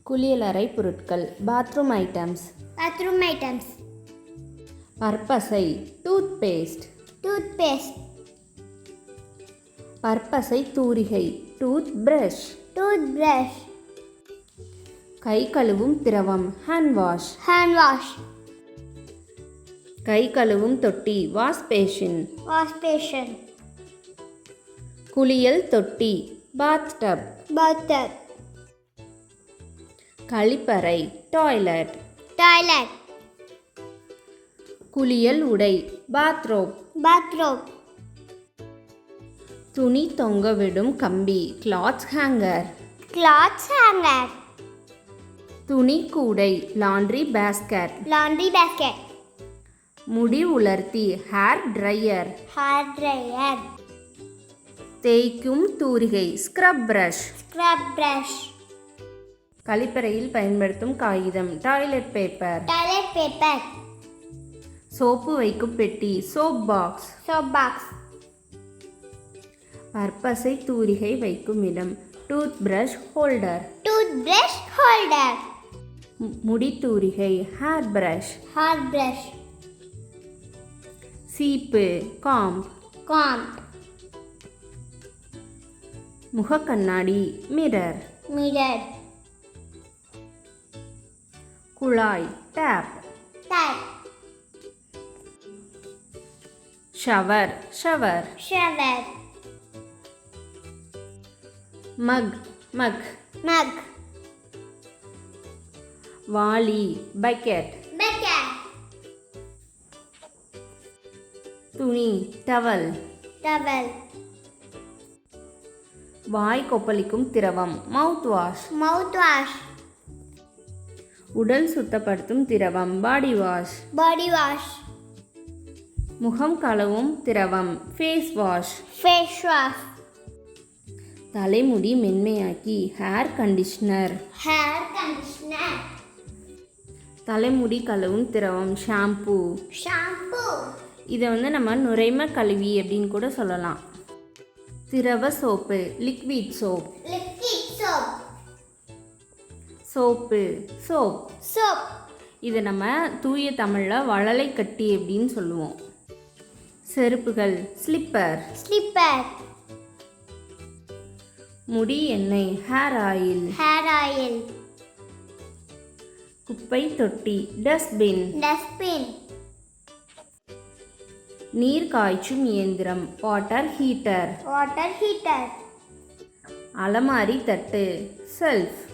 குளியலறை பொருட்கள். Bathroom items. பற்பசை. Toothpaste. பற்பசை தூரிகை. Tooth brush. கை கழுவும் திரவம். Hand wash. கை கழுவும் தொட்டி. Wash basin. குளியல் தொட்டி. பாத் டப். கழிப்பறை. டாய்லெட். குளியல் உடை. பாத்ரோப். துணி தொங்கவிடும் கம்பி. Clothes hanger. துணி கூடை. Laundry basket. முடி உலர்த்தி. Hair dryer. தேய்க்கும் தூரிகை. Scrub brush. கழிப்பறையில் பயன்படுத்தும் காகிதம். Toilet paper. சோப்பு வைக்கும் பெட்டி. Soap box. பற்பசை தூரிகை வைக்கும் இடம். Toothbrush holder. முடி தூரிகை. Hairbrush. சீப்பு. காம்ப். முகக்கண்ணாடி. மிரர். குழாய். டேப். ஷவர். மக். வாளி. பக்கெட். துணி. டவல். வாய் கொப்பளிக்கும் திரவம். Mouthwash. உடல் சுத்தப்படுத்தும் திரவம். Body wash. முகம் கழுவும் திரவம். Face wash. தலைமுடி மென்மையாக்கி. Hair conditioner. தலைமுடி கழுவும் திரவம். ஷாம்பு. இதை நம்ம நுரைம கழுவி அப்படின்னு கூட சொல்லலாம். திரவ சோப்பு. Liquid soap. இதை நம்ம தூய தமிழில் வளலை கட்டி அப்படின்னு சொல்லுவோம். செருப்புகள். ஸ்லிப்பர். முடி எண்ணெய். Hair oil. குப்பை தொட்டி. டஸ்ட்பின். நீர் காய்ச்சும் இயந்திரம். Water heater. அலமாரி தட்டு. செல்ஃப்.